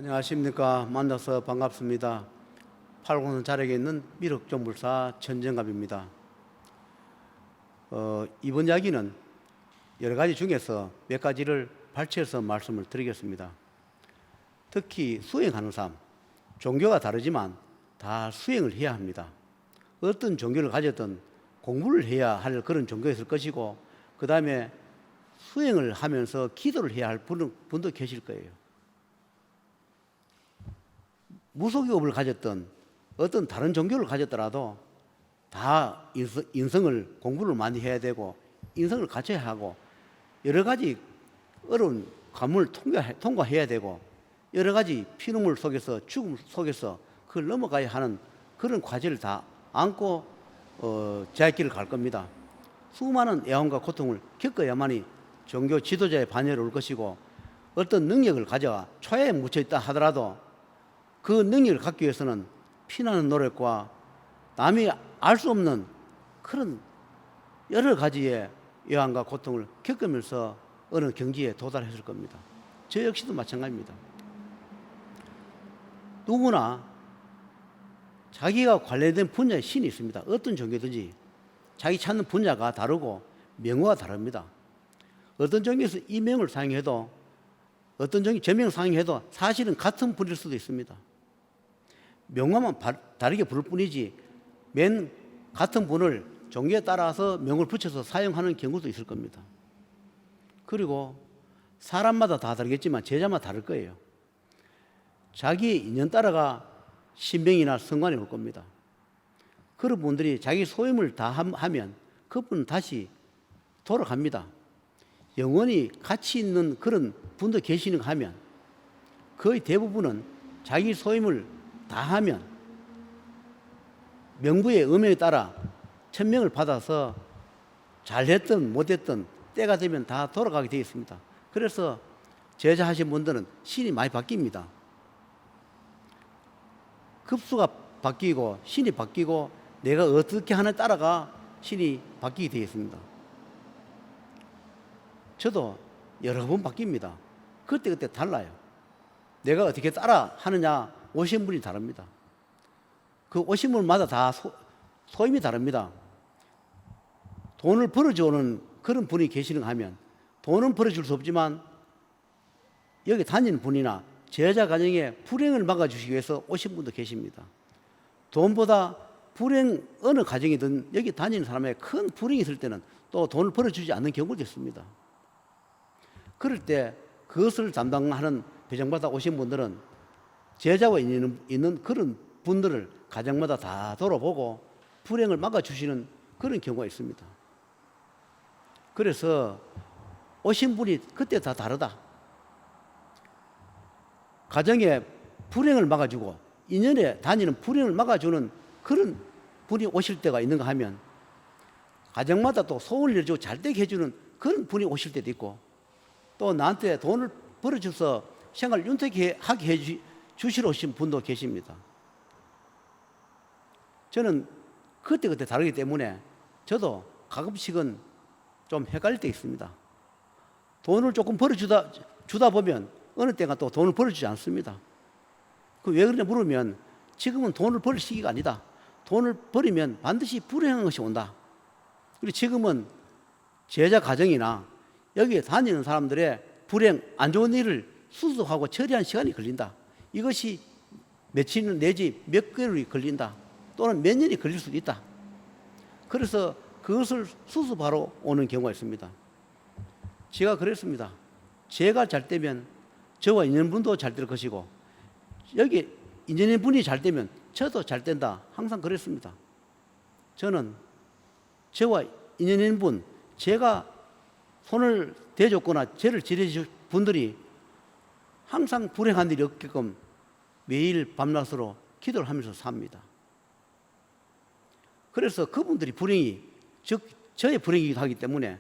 안녕하십니까. 만나서 반갑습니다. 팔공산 자락에 있는 미륵종불사 천정갑입니다. 이번 이야기는 여러 가지 중에서 몇 가지를 발췌해서 말씀을 드리겠습니다. 특히 수행하는 삶, 종교가 다르지만 다 수행을 해야 합니다. 어떤 종교를 가졌든 공부를 해야 할 그런 종교가 있을 것이고, 그 다음에 수행을 하면서 기도를 해야 할 분도 계실 거예요. 무속업을 가졌던 어떤 다른 종교를 가졌더라도 다 인성을 공부를 많이 해야 되고 인성을 갖춰야 하고 여러 가지 어려운 관문을 통과해야 되고 여러 가지 피눈물 속에서 죽음 속에서 그걸 넘어가야 하는 그런 과제를 다 안고 제자길을 갈 겁니다. 수많은 애환과 고통을 겪어야만이 종교 지도자의 반열에 올 것이고, 어떤 능력을 가져가 초야에 묻혀 있다 하더라도 그 능력을 갖기 위해서는 피나는 노력과 남이 알 수 없는 그런 여러 가지의 애환과 고통을 겪으면서 어느 경지에 도달했을 겁니다. 저 역시도 마찬가지입니다. 누구나 자기가 관련된 분야에 신이 있습니다. 어떤 종교든지 자기 찾는 분야가 다르고 명호가 다릅니다. 어떤 종교에서 이 명을 사용해도 어떤 종교 제명을 사용해도 사실은 같은 분일 수도 있습니다. 명호만 다르게 부를 뿐이지 맨 같은 분을 종교에 따라서 명을 붙여서 사용하는 경우도 있을 겁니다. 그리고 사람마다 다 다르겠지만 제자마다 다를 거예요. 자기의 인연 따라가 신명이나 성관이 올 겁니다. 그런 분들이 자기 소임을 다 하면 그분은 다시 돌아갑니다. 영원히 가치 있는 그런 분도 계시는 하면 거의 대부분은 자기 소임을 다 하면 명부의 음명에 따라 천명을 받아서 잘했든 못했든 때가 되면 다 돌아가게 되어 있습니다. 그래서 제자 하신 분들은 신이 많이 바뀝니다. 급수가 바뀌고 신이 바뀌고 내가 어떻게 하느냐에 따라가 신이 바뀌게 되어 있습니다. 저도 여러 번 바뀝니다. 그때그때 달라요. 내가 어떻게 따라 하느냐 오신 분이 다릅니다. 그 오신 분마다 다 소임이 다릅니다. 돈을 벌어주는 그런 분이 계시는 하면 돈은 벌어줄 수 없지만 여기 다니는 분이나 제자 가정에 불행을 막아주시기 위해서 오신 분도 계십니다. 돈보다 불행 어느 가정이든 여기 다니는 사람에 큰 불행이 있을 때는 또 돈을 벌어주지 않는 경우도 있습니다. 그럴 때 그것을 담당하는 배정받아 오신 분들은 제자와 있는 그런 분들을 가정마다 다 돌아보고 불행을 막아주시는 그런 경우가 있습니다. 그래서 오신 분이 그때 다 다르다. 가정에 불행을 막아주고 인연에 다니는 불행을 막아주는 그런 분이 오실 때가 있는가 하면 가정마다 또 소원을 이뤄주고 잘되게 해주는 그런 분이 오실 때도 있고 또 나한테 돈을 벌어줘서 생활을 윤택하게 해주시러 오신 분도 계십니다. 저는 그때그때 다르기 때문에 저도 가끔씩은 좀 헷갈릴 때 있습니다. 돈을 조금 벌어주다 보면 어느 때가 또 돈을 벌어주지 않습니다. 그 왜 그러냐 물으면 지금은 돈을 벌 시기가 아니다. 돈을 벌이면 반드시 불행한 것이 온다. 그리고 지금은 제자 가정이나 여기에 다니는 사람들의 불행, 안 좋은 일을 수습하고 처리하는 시간이 걸린다. 이것이 며칠 내지 몇 개월이 걸린다. 또는 몇 년이 걸릴 수도 있다. 그래서 그것을 수습하러 오는 경우가 있습니다. 제가 그랬습니다. 제가 잘 되면 저와 있는 분도 잘 될 것이고 여기 있는 분이 잘 되면 저도 잘 된다. 항상 그랬습니다. 저는 저와 있는 분, 제가 손을 대줬거나 죄를 지내주신 분들이 항상 불행한 일이 없게끔 매일 밤낮으로 기도를 하면서 삽니다. 그래서 그분들이 불행이 즉 저의 불행이기도 하기 때문에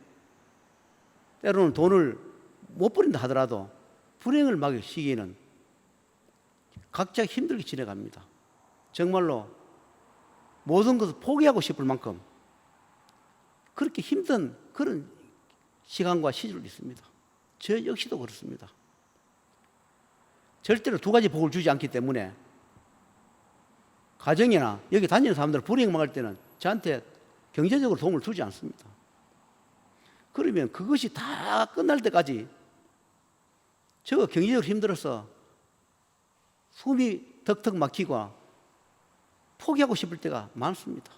때로는 돈을 못 버린다 하더라도 불행을 막으시기에는 각자 힘들게 지내갑니다. 정말로 모든 것을 포기하고 싶을 만큼 그렇게 힘든 그런 시간과 시절이 있습니다. 저 역시도 그렇습니다. 절대로 두 가지 복을 주지 않기 때문에 가정이나 여기 다니는 사람들 불행망할 때는 저한테 경제적으로 도움을 주지 않습니다. 그러면 그것이 다 끝날 때까지 제가 경제적으로 힘들어서 숨이 턱턱 막히고 포기하고 싶을 때가 많습니다.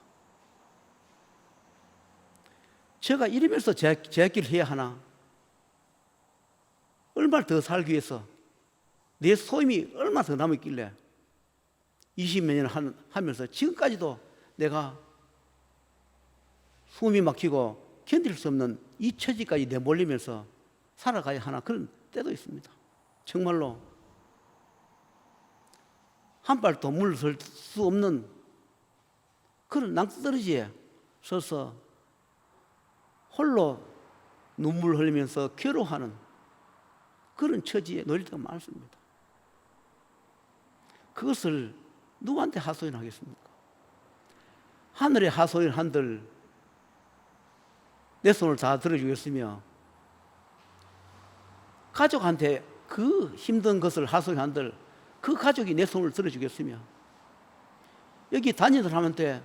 제가 이러면서 제약기를 해야 하나? 얼마나 더 살기 위해서 내 소임이 얼마나 더 남았길래 20몇 년을 하면서 지금까지도 내가 숨이 막히고 견딜 수 없는 이 처지까지 내몰리면서 살아가야 하나 그런 때도 있습니다. 정말로 한 발도 물러설 수 없는 그런 낭떠러지에 서서 홀로 눈물 흘리면서 괴로워하는 그런 처지에 놓일 때가 많습니다. 그것을 누구한테 하소연하겠습니까? 하늘에 하소연 한들 내 손을 다 들어주겠으며 가족한테 그 힘든 것을 하소연 한들 그 가족이 내 손을 들어주겠으며 여기 다니는 사람한테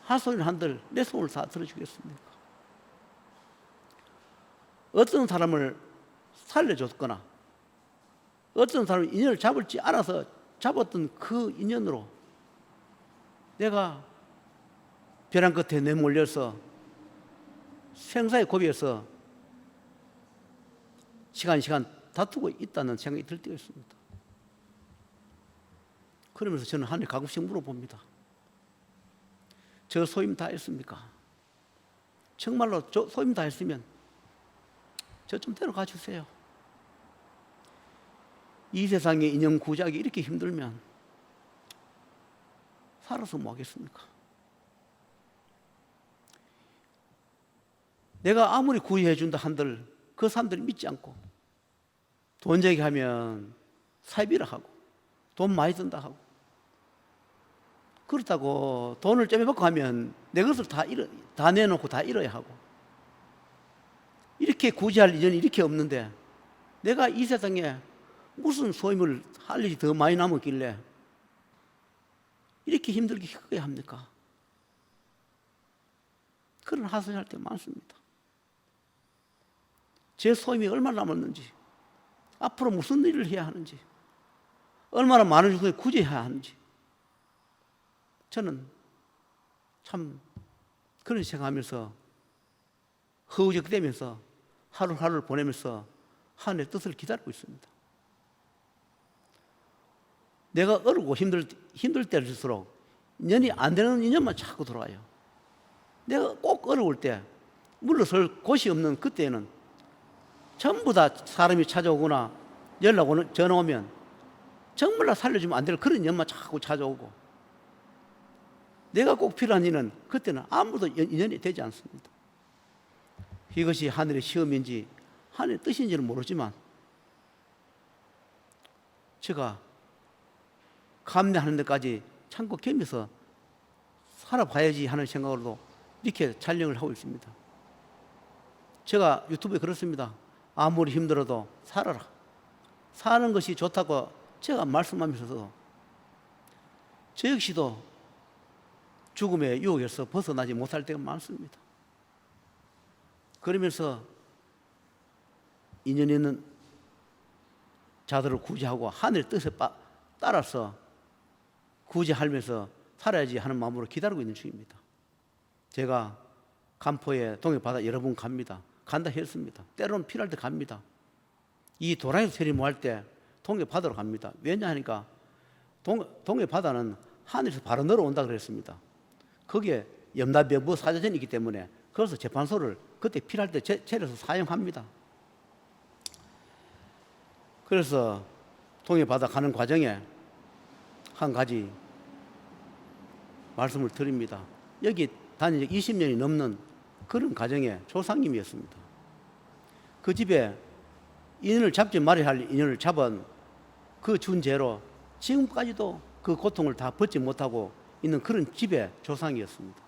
하소연 한들 내 손을 다 들어주겠습니까? 어떤 사람을 살려줬거나 어떤 사람이 인연을 잡을지 알아서 잡았던 그 인연으로 내가 벼랑 끝에 내몰려서 생사의 고비에서 시간 다투고 있다는 생각이 들 때가 있습니다. 그러면서 저는 하늘에 가끔씩 물어봅니다. 저 소임 다 했습니까? 정말로 소임 다 했으면 저 좀 데려가 주세요. 이 세상의 인연 구작이 이렇게 힘들면 살아서 뭐 하겠습니까? 내가 아무리 구해해 준다 한들 그 사람들이 믿지 않고 돈 얘기하면 사입이라 하고 돈 많이 든다 하고 그렇다고 돈을 쨈매받고 하면 내 것을 다 내놓고 다 잃어야 하고 이렇게 구제할 인연이 이렇게 없는데 내가 이 세상에 무슨 소임을 할 일이 더 많이 남았길래 이렇게 힘들게 겪어야 합니까? 그런 하소연할 때 많습니다. 제 소임이 얼마나 남았는지 앞으로 무슨 일을 해야 하는지 얼마나 많은 중에 구제해야 하는지 저는 참 그런 생각하면서 허우적대면서 하루하루를 보내면서 하늘의 뜻을 기다리고 있습니다. 내가 어렵고 힘들 때일수록 인연이 안 되는 인연만 자꾸 들어와요. 내가 꼭 어려울 때 물러설 곳이 없는 그때에는 전부 다 사람이 찾아오거나 연락 오는 전화 오면 정말 살려주면 안 될 그런 인연만 자꾸 찾아오고 내가 꼭 필요한 인연 그때는 아무도 인연이 되지 않습니다. 이것이 하늘의 시험인지 하늘의 뜻인지는 모르지만 제가 감내하는 데까지 참고 겸해서 살아봐야지 하는 생각으로도 이렇게 촬영을 하고 있습니다. 제가 유튜브에 그렇습니다. 아무리 힘들어도 살아라. 사는 것이 좋다고 제가 말씀하면서도 저 역시도 죽음의 유혹에서 벗어나지 못할 때가 많습니다. 그러면서 인연 있는 자들을 구제하고 하늘의 뜻에 따라서 구제하면서 살아야지 하는 마음으로 기다리고 있는 중입니다. 제가 간포에 동해바다 여러 번 갑니다. 간다 했습니다. 때로는 필요할 때 갑니다. 이 도라에서 세리모할 때 동해바다로 갑니다. 왜냐하니까 동해바다는 하늘에서 바로 내려온다 그랬습니다. 거기에 염라배부 사자전이 있기 때문에 그래서 재판소를 그때 필요할 때 차려서 사용합니다. 그래서 동해바다 가는 과정에 한 가지 말씀을 드립니다. 여기 다닌 지 20년이 넘는 그런 가정의 조상님이었습니다. 그 집에 인연을 잡지 말아야 할 인연을 잡은 그 준죄로 지금까지도 그 고통을 다 벗지 못하고 있는 그런 집의 조상이었습니다.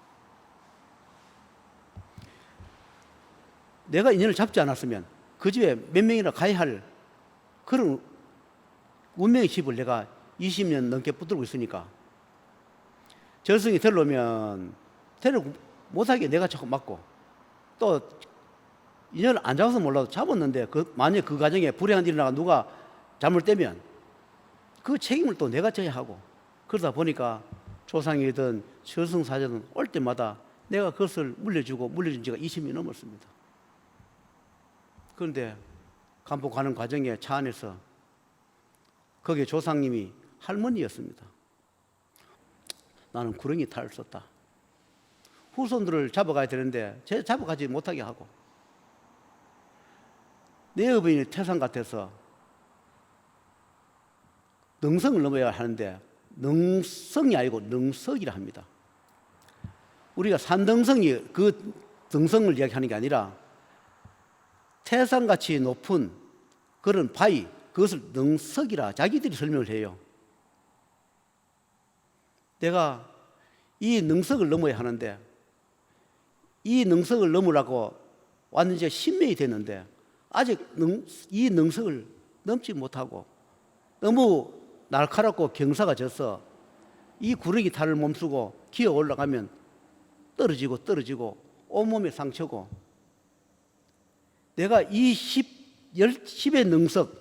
내가 인연을 잡지 않았으면 그 집에 몇 명이나 가야 할 그런 문명의 집을 내가 20년 넘게 붙들고 있으니까 절성이 들어오면 데리고 못하게 내가 자꾸 맞고 또 인연을 안 잡아서 몰라도 잡았는데 만약 그 과정에 불행한 일이 나가 누가 잠을 떼면 그 책임을 또 내가 져야 하고 그러다 보니까 조상이든 저승사자든 올 때마다 내가 그것을 물려준 지가 20년이 넘었습니다. 그런데 간포 가는 과정에 차 안에서 거기에 조상님이 할머니였습니다. 나는 구렁이 탈을 썼다. 후손들을 잡아가야 되는데 제 잡아가지 못하게 하고 내 어머니는 태산 같아서 능성을 넘어야 하는데 능성이 아니고 능석이라 합니다. 우리가 산등성이 그 등성을 이야기하는 게 아니라 태산같이 높은 그런 바위 그것을 능석이라 자기들이 설명을 해요. 내가 이 능석을 넘어야 하는데 이 능석을 넘으라고 왔는 지 10년이 됐는데 아직 이 능석을 넘지 못하고 너무 날카롭고 경사가 져서 이 구르기 탈을 몸쓰고 기어 올라가면 떨어지고 온몸에 상처고 내가 이 10의 능석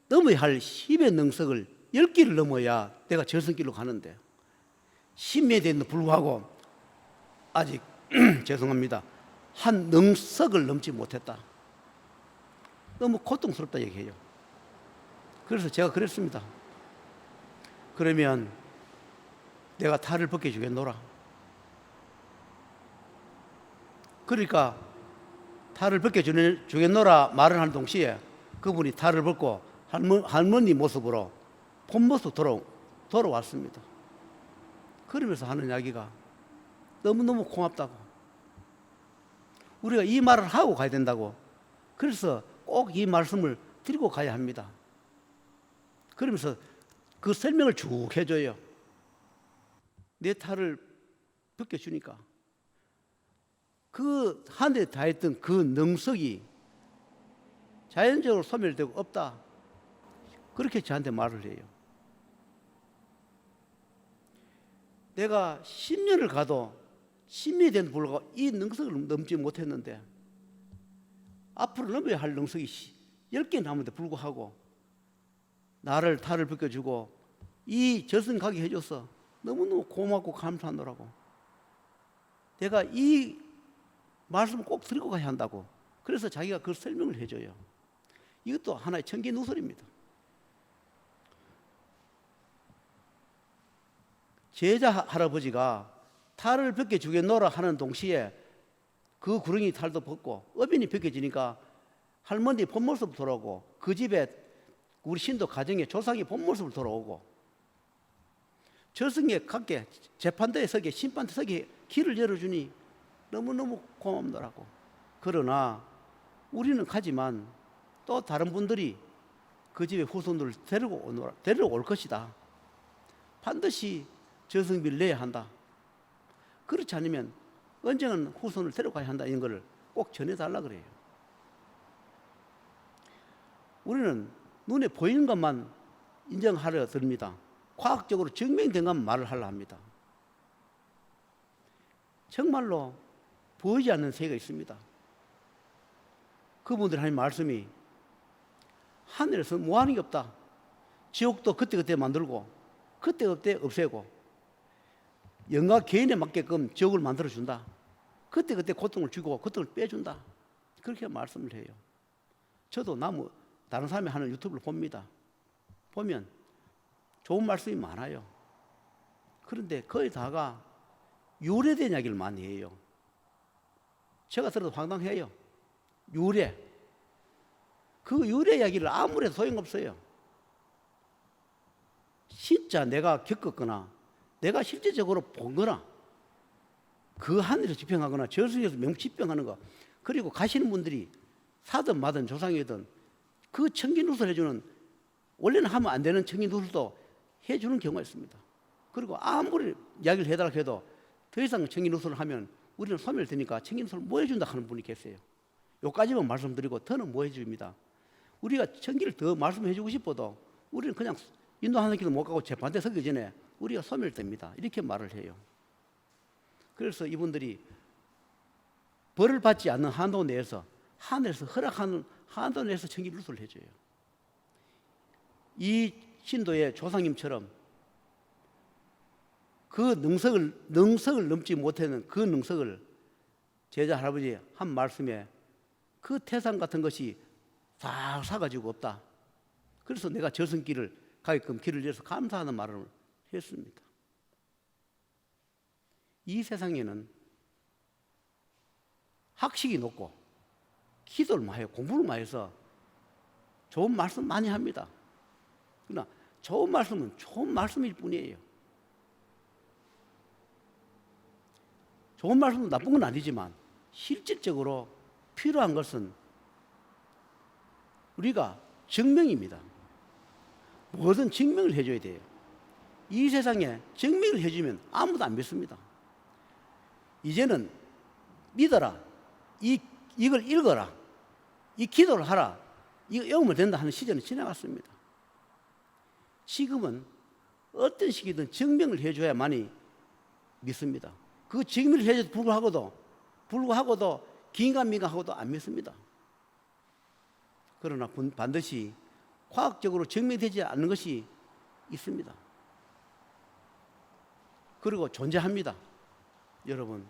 넘어야 할 10의 능석을 10길을 넘어야 내가 저승길로 가는데 10년이 됐는데 불구하고 아직 죄송합니다. 한 능석을 넘지 못했다. 너무 고통스럽다 얘기해요. 그래서 제가 그랬습니다. 그러면 내가 탈을 벗겨주겠노라. 그러니까 탈을 벗겨주겠노라 말을 하는 동시에 그분이 탈을 벗고 할머니 모습으로 본 모습 돌아왔습니다. 그러면서 하는 이야기가 너무너무 고맙다고. 우리가 이 말을 하고 가야 된다고. 그래서 꼭 이 말씀을 드리고 가야 합니다. 그러면서 그 설명을 쭉 해줘요. 내 탈을 벗겨주니까 그 하늘에 다했던 그 능석이 자연적으로 소멸되고 없다. 그렇게 저한테 말을 해요. 내가 10년을 가도 10년이 된 불구하고 이 능석을 넘지 못했는데 앞으로 넘어야 할 능석이 10개 남은데 불구하고 나를 탈을 벗겨주고 이 저승 가게 해줘서 너무너무 고맙고 감사하노라고. 내가 이 말씀을 꼭 드리고 가야 한다고. 그래서 자기가 그 설명을 해줘요. 이것도 하나의 청개누설입니다. 제자 할아버지가 탈을 벗겨주겠노라 하는 동시에 그 구렁이 탈도 벗고 어빈이 벗겨지니까 할머니 본 모습 돌아오고 그 집에 우리 신도 가정에 조상이 본 모습을 돌아오고 저승에 갖게 재판대에 서게 심판대에 서게 길을 열어주니 너무너무 고맙더라고. 그러나 우리는 가지만 또 다른 분들이 그 집의 후손들을 데려올 것이다. 반드시 저승비를 내야 한다. 그렇지 않으면 언젠가는 후손을 데려가야 한다. 이런 것을 꼭 전해달라 그래요. 우리는 눈에 보이는 것만 인정하려 듭니다. 과학적으로 증명된 것만 말을 하려 합니다. 정말로 보이지 않는 세계가 있습니다. 그분들이 하는 말씀이 하늘에서 뭐 하는 게 없다. 지옥도 그때그때 만들고 그때그때 없애고 영과 개인에 맞게끔 지옥을 만들어준다. 그때그때 고통을 주고 고통을 빼준다. 그렇게 말씀을 해요. 저도 다른 사람이 하는 유튜브를 봅니다. 보면 좋은 말씀이 많아요. 그런데 거의 다가 유래된 이야기를 많이 해요. 제가 들어도 황당해요. 유래. 그 유래 이야기를 아무리 해도 소용없어요. 진짜 내가 겪었거나 내가 실제적으로 본 거나 그 하늘에서 집행하거나 저승에서 명집행하는 거 그리고 가시는 분들이 사든 마든 조상이든 그 청기누설 해주는 원래는 하면 안 되는 청기누설도 해주는 경우가 있습니다. 그리고 아무리 이야기를 해달라고 해도 더 이상 청기누설을 하면 우리는 소멸되니까 청기누설을 뭐 해준다 하는 분이 계세요. 요까지만 말씀드리고 더는 뭐 해줍니다. 우리가 청기를 더 말씀해 주고 싶어도 우리는 그냥 인도하는 길도 못 가고 재판대 서기 전에 우리가 소멸됩니다. 이렇게 말을 해요. 그래서 이분들이 벌을 받지 않는 한도 내에서 하늘에서 허락하는 한도 내에서 청기루수를 해줘요. 이 신도의 조상님처럼 그 능석을 넘지 못하는 그 능석을 제자 할아버지 한 말씀에 그 태산 같은 것이 다 사가지고 없다. 그래서 내가 저승길을 가게끔 길을 열어서 감사하는 말을 했습니다. 이 세상에는 학식이 높고 기도를 많이 해요. 공부를 많이 해서 좋은 말씀 많이 합니다. 그러나 좋은 말씀은 좋은 말씀일 뿐이에요. 좋은 말씀도 나쁜 건 아니지만 실질적으로 필요한 것은 우리가 증명입니다. 뭐든 증명을 해줘야 돼요. 이 세상에 증명을 해주면 아무도 안 믿습니다. 이제는 믿어라, 이걸 읽어라, 이 기도를 하라, 이거 영으면 된다 하는 시절은 지나갔습니다. 지금은 어떤 시기든 증명을 해줘야만이 믿습니다. 그 증명을 해줘도 불구하고도 긴가민가하고도 안 믿습니다. 그러나 반드시 과학적으로 증명되지 않는 것이 있습니다. 그리고 존재합니다. 여러분,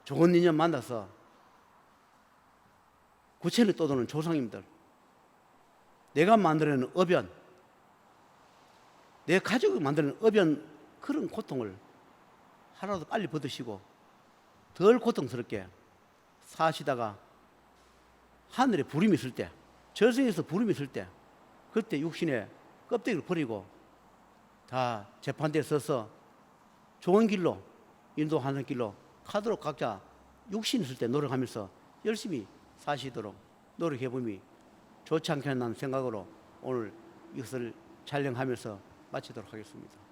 좋은 인연 만나서 구천에 떠도는 조상님들, 내가 만들어내는 어변, 내 가족이 만드는 어변, 그런 고통을 하루라도 빨리 받으시고 덜 고통스럽게 사시다가 하늘에 부름이 있을 때, 저승에서 부름이 있을 때, 그때 육신의 껍데기를 버리고 다 재판대에 서서 좋은 길로, 인도하는 길로 가도록 각자 육신 있을 때 노력하면서 열심히 사시도록 노력해보니 좋지 않겠다는 생각으로 오늘 이것을 촬영하면서 마치도록 하겠습니다.